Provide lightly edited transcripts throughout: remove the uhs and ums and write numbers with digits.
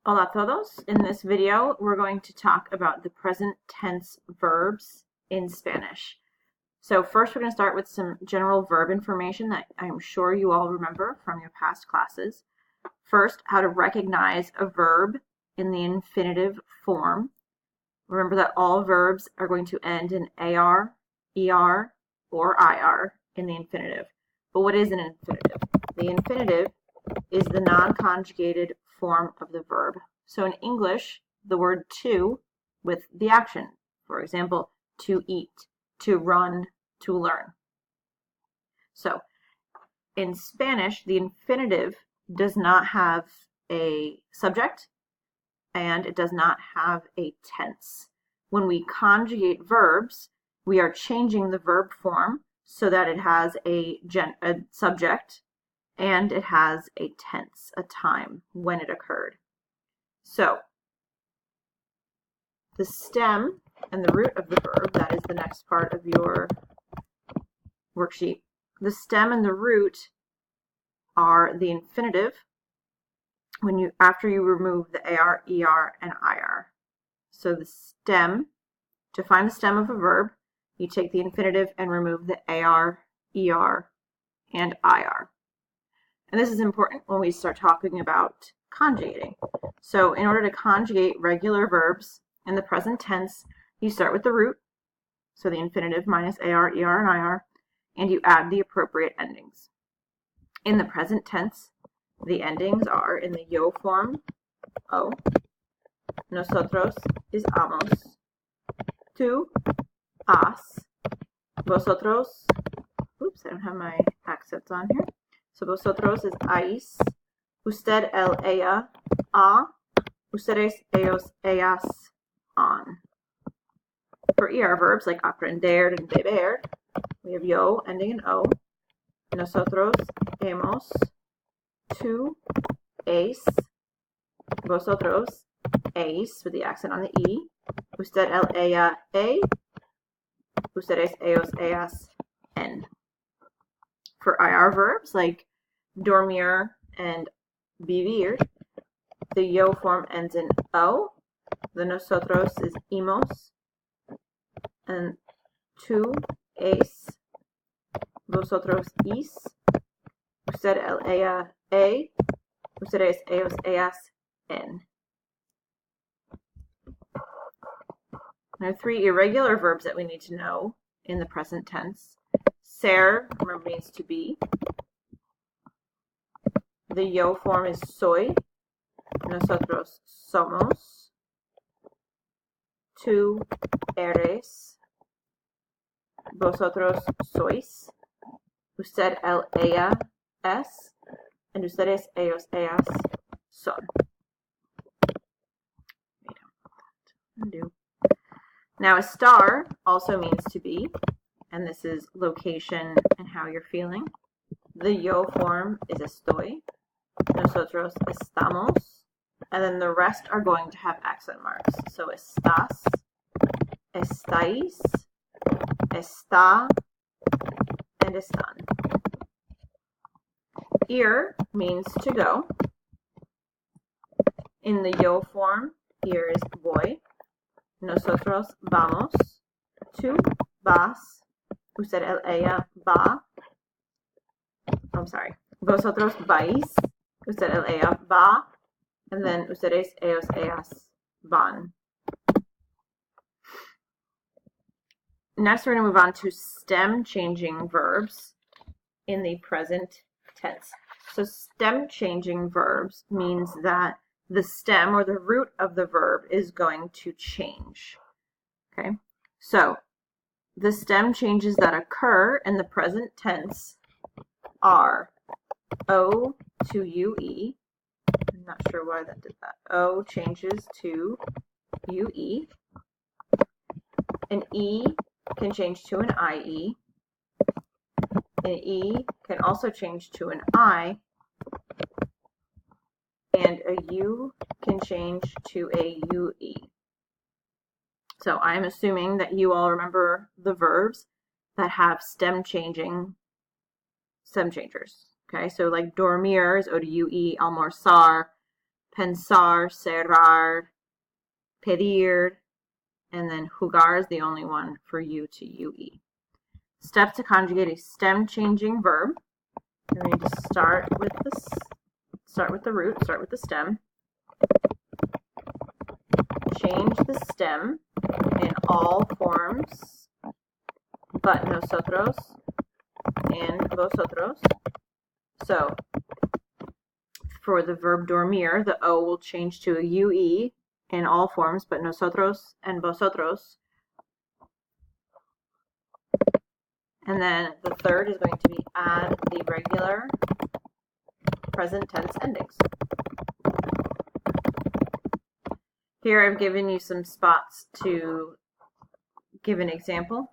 Hola a todos. In this video, we're going to talk about the present tense verbs in Spanish. So first, we're going to start with some general verb information that I'm sure you all remember from your past classes. First, how to recognize a verb in the infinitive form. Remember that all verbs are going to end in AR, ER, or IR in the infinitive. But what is an infinitive? The infinitive is the non-conjugated form of the verb. So in English, the word to with the action. For example, to eat, to run, to learn. So in Spanish, the infinitive does not have a subject and it does not have a tense. When we conjugate verbs, we are changing the verb form so that it has a subject and it has a tense, a time when it occurred. So the stem and the root of the verb, that is the next part of your worksheet. The stem and the root are the infinitive after you remove the AR, ER, and IR. So the stem, to find the stem of a verb, you take the infinitive and remove the AR, ER, and IR. And this is important when we start talking about conjugating. So in order to conjugate regular verbs in the present tense, you start with the root, so the infinitive minus AR, ER, and IR, and you add the appropriate endings. In the present tense, the endings are in the yo form, o. Nosotros is amos. Tú, has. Vosotros, oops, I don't have my accents on here. So vosotros is ais. Usted, él, ella, a. Ustedes, ellos, ellas, on. For ER verbs like aprender and beber, we have yo ending in o. Nosotros, hemos. Tú, es. Vosotros, eis, with the accent on the e. Usted, él, ella, e. Ustedes, ellos, ellas, en. For IR verbs like dormir and vivir, the yo form ends in o. The nosotros is imos. And tú, es. Vosotros, is. Usted, él, ella, e. Ustedes, ellos, ellas, en. There are three irregular verbs that we need to know in the present tense. Ser, remember, means to be. The yo form is soy. Nosotros somos. Tú eres. Vosotros sois. Usted, él, ella, es. And ustedes, ellos, ellas, son. Undo. Now a star also means to be, and this is location and how you're feeling. The yo form is estoy. Nosotros estamos. And then the rest are going to have accent marks. So estás, estáis, está, and están. Ir means to go. In the yo form, ir is voy. Nosotros vamos. Tú vas. Usted, él, ella, va. I'm sorry. Vosotros vais. Usted, él, ella, va. And then ustedes, ellos, ellas, van. Next, we're going to move on to stem changing verbs in the present tense. So stem changing verbs means that the stem or the root of the verb is going to change. Okay, so the stem changes that occur in the present tense are O to UE. I'm not sure why that did that. O changes to UE. An E can change to an IE. An E can also change to an I. And a U can change to a UE. So I'm assuming that you all remember the verbs that have stem changers. Okay, so like dormir is O to UE, almorzar, pensar, cerrar, pedir, and then jugar is the only one for U to UE. Step to conjugate a stem changing verb. We're going to start with the root, start with the stem. Change the stem in all forms but nosotros and vosotros. So for the verb dormir, the O will change to a UE in all forms but nosotros and vosotros. And then the third is going to be add the regular present tense endings. Here I've given you some spots to give an example.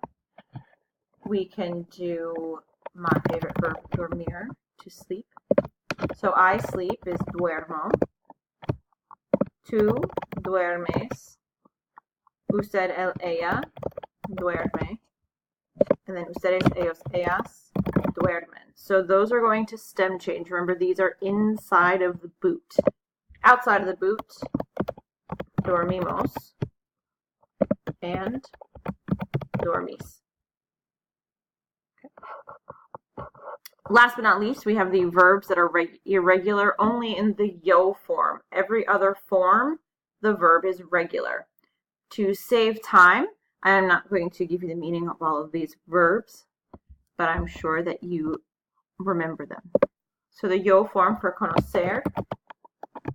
We can do my favorite verb, dormir, to sleep. So I sleep is duermo. Tú duermes. Usted, él, ella duerme. And then ustedes, ellos, ellas duermen. So those are going to stem change. Remember, these are inside of the boot. Outside of the boot, dormimos and dormís. Okay. Last but not least, we have the verbs that are irregular only in the yo form. Every other form, the verb is regular. To save time, I am not going to give you the meaning of all of these verbs, but I'm sure that you remember them. So the yo form for conocer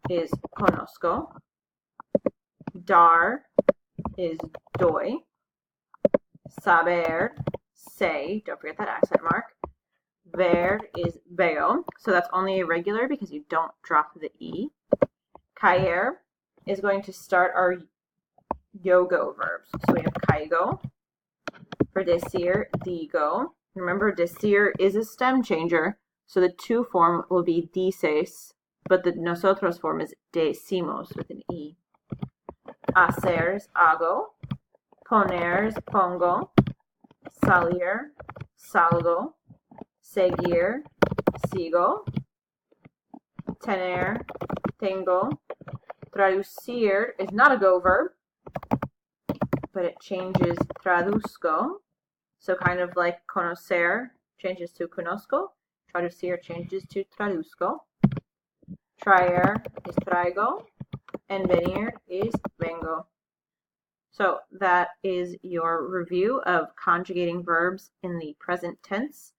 is conozco. Dar is doy. Saber, say, don't forget that accent mark. Ver is veo, so that's only irregular because you don't drop the E. Caer is going to start our yo-go verbs. So we have caigo. For decir, digo. Remember, decir is a stem changer, so the to form will be dices, but the nosotros form is decimos with an E. Hacer is hago. Poner is pongo. Salir, salgo. Seguir, sigo. Tener, tengo. Traducir is not a go verb, but it changes traduzco. So kind of like conocer changes to conozco. Traducir changes to traduzco. Traer is traigo. And venir is vengo. So that is your review of conjugating verbs in the present tense.